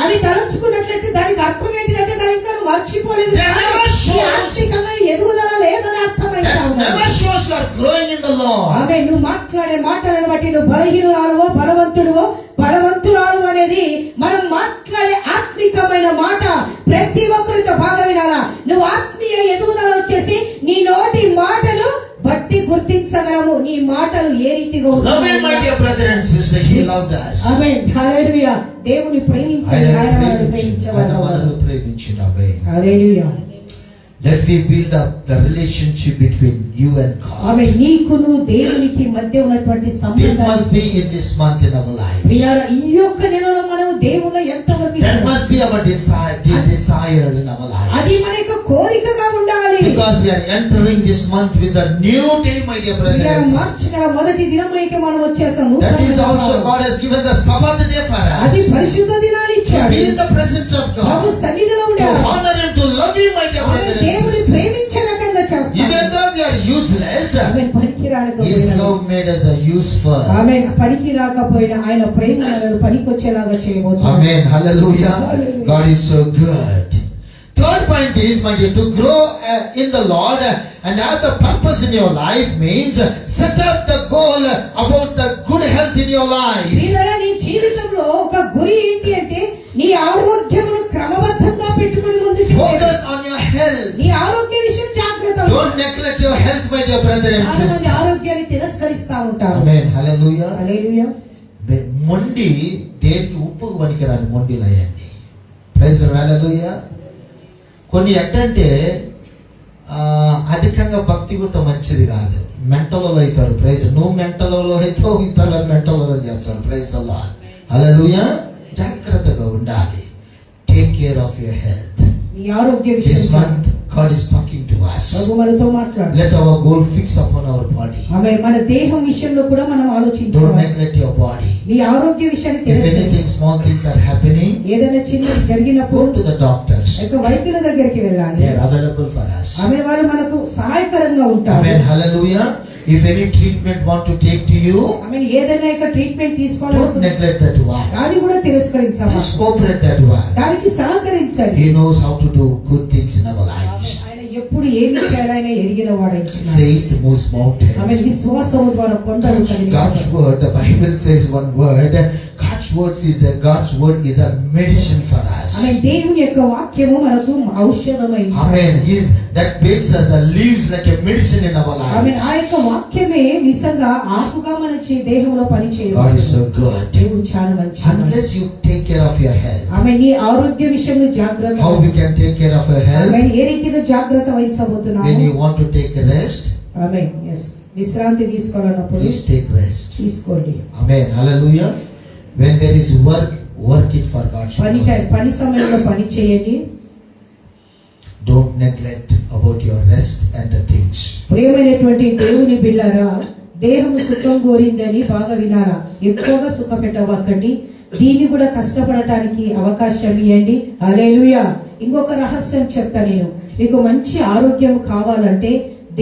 అది తలంచుకున్నట్లయితే దానికి అర్థం ఏంటిదంటే దాని ఇంకా నువ్వు మర్చిపోలేదు. ఆత్మీకంగా ఎదుగుదల లేదని అర్థమైంది. That never shows you are growing in the Lord. ఆమె నువ్వు మాట్లాడే మాటలను బట్టి నువ్వు బలహీనురాలువో బలవంతురాలు అనేది మనం మాట్లాడే ఆత్మికమైన మాట ప్రతి ఒక్కరితో బాగా వినాలా. నువ్వు ఆత్మీయ ఎదుగుదల వచ్చేసి నీ నోటి మాటలు బట్టి గుర్తించగలము. నీ మాటలు ఏ రీతిగా Love him, my dear brother and sister. He loved us. ఆమేన్. హల్లెలూయా. దేవుని ప్రేమించండి, ఆయన మనల్ని ప్రేమించగలవాడు. హల్లెలూయా. Let me build up the relationship between you and God. ఆమేన్. నీకును దేవునికి మధ్య ఉన్నటువంటి It సంబంధం must be in this month in our life. ప్రియులారా, ఈ యొక్క నెలలో మనము దేవుని ఎంతవరకు That must be our desire in our life. అది మన యొక్క కోరికగా ఉండాలి. Because we are entering this month with a new day, my dear brother ప్రియులారా, and sister. మార్చి నెల మొదటి దినంలోకి మనం వచ్చేసాము. That is also God has given the Sabbath day for అది us. పరిశుద్ధ దినాన్ని To ఇచ్చాడు. be in the presence of Prabhu God. సన్నిధిలో To ఉండాలి. honor him, to love him, my dear brother and దేవుని sister. ప్రేమించే రకంగా చేస్తాడు. Even though we are useless, ఆమేన్. పనికి his రాకపోయినా love made us a useful. ఆమేన్. పనికి రాకపోయినా ఆయన ప్రేమ మనల్ని పనికొచ్చేలాగా చేయబోతున్నాడు. Amen. Hallelujah. God is so good. Third point is, my dear, to grow in the Lord and have the purpose in your life means set up the goal about the good health in your life. ప్రియులారా, నీ జీవితంలో ఒక గురి ఏంటి అంటే నీ ఆరోగ్యమును క్రమబద్ధంగా పెట్టుకొని ముందుకు Focus on your health. నీ ఆరోగ్య విషయం జాగ్రత్త. Don't neglect your health, my dear brother and చాలా మంది sister. ఆరోగ్యాన్ని తిరస్కరిస్తా ఉంటారు. Amen. Hallelujah. హల్లెలూయా. మొండి దేనికి ఉప్పు పనికిరాని మొండిలు అయ్యండి. ప్రైజ్ హల్లెలూయా. కొన్ని ఎట్టంటే అధికంగా భక్తిగత మంచిది కాదు. మెంటల్లో అవుతారు. ప్రైజ్ నువ్వు మెంటల్లో అయితే ఇతరుల మెంటల్లో చేస్తారు. ప్రైజ్ అల్లా. హల్లెలూయా. జాగ్రత్తగా ఉండాలి. Take care of your health. నీ ఆరోగ్య This విషయం month God is talking to us. ప్రభు మనతో మాట్లాడు. Let our goal fix upon our body. ఆమె మన దేహం విషయంలో కూడా మనం Don't ఆలోచించాలి. neglect your body. నీ ఆరోగ్య విషయాన్ని If తెలుసు. anything small things are happening, ఏదైనా చిన్నది జరిగినప్పుడు go to the doctors. వైద్యుల దగ్గరికి వెళ్ళాలి. They are available for us. ఆమె వారు మనకు సహాయకరంగా ఉంటారు. Amen. Hallelujah. If any treatment want to take to you, ఆమె ఏదైనా ఒక ట్రీట్మెంట్ don't తీసుకోవాలి, neglect that one. దాన్ని కూడా తిరస్కరించాలి. Please cooperate that one. దానికి సహకరించాలి. He knows how to do good things in our lives. ఆయన ఎప్పుడు ఏమి చేయాలని ఎరిగిన వాడైతున్నాడు. Faith moves ఆమె mountains. విశ్వాసము ద్వారా కొండలు God's word, the Bible says one word. God's word is a medicine for us. ఆమె దేవుని యొక్క వాక్యము మనకు ఔషధమైంది. Amen. That makes us a leaves like a medicine in our ఆమె lives. ఆ యొక్క వాక్యమే నిజంగా ఆకుగా మన దేహంలో పని God చేయదు. is so good. దేవుడు చాలా మంచివాడు. Unless you take care of your health. ఆమె నీ ఆరోగ్య విషయంలో జాగ్రత్త. How we can take care of your health? ఆమె ఏ రీతిగా జాగ్రత్త వహించబోతున్నాము. When you want to take a rest, ఆమె విశ్రాంతి తీసుకోవాలన్నప్పుడు please take rest. తీసుకోండి. Amen. Hallelujah. When there is work it for God's glory. పని సమయంలో పని చేయండి. Don't neglect about your rest and the things. ప్రియమైనటువంటి దేవుని బిడ్డలారా, దేహము సుఖం కోరిందని బాగా వినాలా. ఎక్కువగా సుఖ పెట్టవకండి. దీన్ని కూడా కష్టపడటానికి అవకాశం ఇవ్వండి. హల్లెలూయా. ఇంకొక రహస్యం చెప్తా నేను. మీకు మంచి ఆరోగ్యం కావాలంటే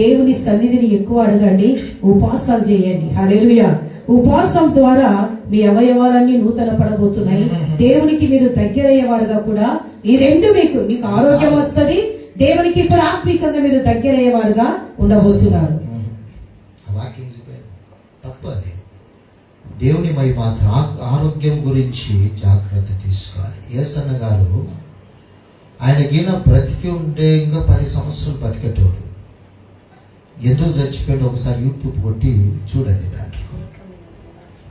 దేవుని సన్నిధిని ఎక్కువ అడగండి, ఉపవాసాలు చేయండి. హల్లెలూయా. ఉపవాసం ద్వారా మీ అవయవాలన్నీ నూతన పడబోతున్నాయి. దేవునికి మీరు దగ్గరయ్యేవారుగా కూడా ఈ రెండు మీకు ఆరోగ్యం వస్తుంది, దేవునికి కూడా ఆత్మీకంగా మీరు దగ్గరయ్యేవారుగా ఉండబోతున్నారు. తప్పది. దేవుని మై మాత్రం ఆరోగ్యం గురించి జాగ్రత్త తీసుకోవాలి. యేసన్న గారు ఆయన గిన బ్రతికి ఉంటే ఇంకా 10 సంవత్సరాలు బతికేటోడు. ఎందుకు చచ్చిపోయాడు ఒకసారి యూట్యూబ్ కొట్టి చూడండి. దాంట్లో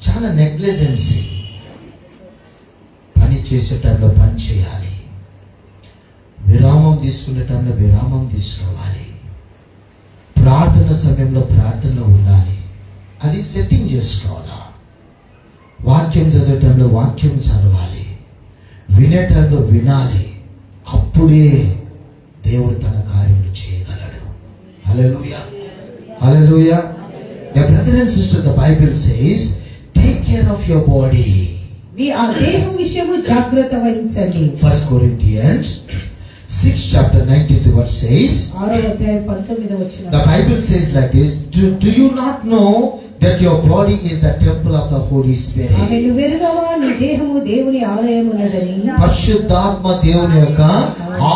చాలా నెగ్లిజెన్సీ. పని చేసే టైంలో పని చేయాలి, విరామం తీసుకునే టైంలో విరామం తీసుకోవాలి, ప్రార్థన సమయంలో ప్రార్థనలో ఉండాలి. అది సెట్టింగ్ చేసుకోవాలా. వాక్యం చదివే టైంలో వాక్యం చదవాలి, వినే టైంలో వినాలి. అప్పుడే దేవుడు తన కార్యములు చేయగలడు. హల్లెలూయా, హల్లెలూయా. The brother and sister, the Bible says, take care of your body. మీ ఆ దేహం విషయము జాగ్రత్త వహించండి. 1 Corinthians 6 chapter 19th verse says, 6వ అధ్యాయం 19వ వచనం. the Bible says like this, do you not know that your body is the temple of the Holy Spirit? ఆమెను వెరుగవా, నీ దేహము దేవుని ఆలయమున్నదని. పరిశుద్ధాత్మ దేవుని యొక్క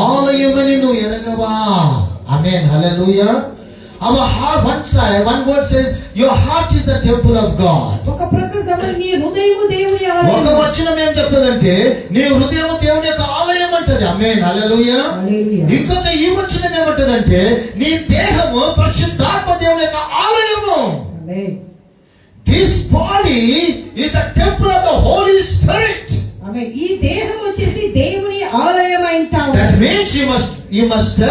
ఆలయమని నువ్వు ఎరగవా. ఆమేన్, హల్లెలూయా. Our heart, one word says, your heart is the temple of God. ఒక ప్రకారం నీ హృదయము దేవుని ఆలయం. ఒక వచనం ఏం చెప్తుందంటే నీ హృదయము దేవుని యొక్క ఆలయం అంటది. ఆమేన్, హల్లెలూయా. ఇంకొక ఈ వచనం ఏమంటదంటే నీ దేహము పరిశుద్ధాత్మ దేవుని యొక్క ఆలయము. ఆమేన్. This body is the temple of the Holy Spirit. ఆమేన్. ఈ దేహం వచ్చేసి దేవుని ఆలయం అంటావు. That means you must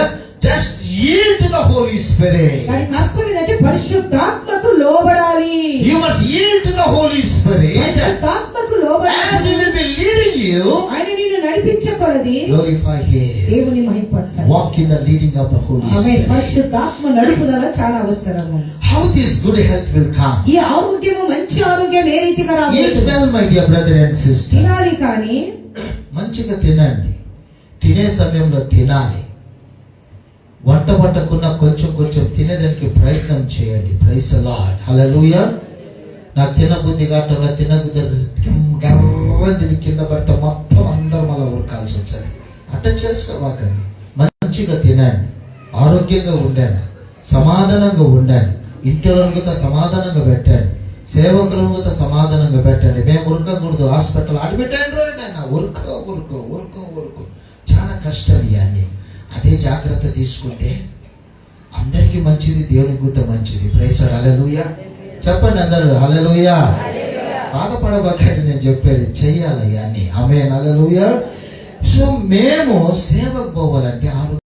just yield to the Holy Spirit. దానికి అర్థం ఏంటంటే పరిశుద్ధాత్మకు లోబడాలి. You must yield to the Holy Spirit. పరిశుద్ధాత్మకు లోబడాలి. As He will be leading you, ఆయన నిన్ను నడిపించకొలది glorify Him. దేవుని మహిమపరచాలి. Walk in the leading of the Holy amen. Spirit. పరిశుద్ధాత్మ నడుపుదల చాలా అవసరము. How this good health will come? ఈ ఆరోగ్యము మంచి ఆరోగ్యం ఏ రీతిగా Eat రాబోతుంది? well, my dear brother and sister. తినాలి, కానీ మంచిగా తినండి. తినే సమయంలో తినాలి. వంట పట్టకున్న కొంచెం తినేదానికి ప్రయత్నం చేయండి. ప్రైజ్ ది లార్డ్, హల్లెలూయా. నాకు తినబుద్ధి కావటంలో తిని కింద పడితే మొత్తం అందరూ మళ్ళీ ఉరకాల్సి వచ్చారు. అట్లా చేసుకోవాకండి. మంచిగా తినండి, ఆరోగ్యంగా ఉండండి, సమాధానంగా ఉండండి. ఇంటిలో కూడా సమాధానంగా పెట్టండి, సేవకులను కూడా సమాధానంగా పెట్టండి. మేము ఉరకకూడదు, హాస్పిటల్ అడ్మిట్ అయిన ఉరుకు చాలా కష్టం. ఇవన్నీ అదే జాగ్రత్త తీసుకుంటే అందరికీ మంచిది, దేవునికి కూడా మంచిది. ప్రైజ్ ది లార్డ్, హల్లెలూయా. చెప్పండి అందరూ హల్లెలూయా. బాధపడబాకండి, నేను చెప్పేది చెయ్యాలి అన్ని. ఆమేన్, హల్లెలూయా. సో మేము సేవకు పోవాలంటే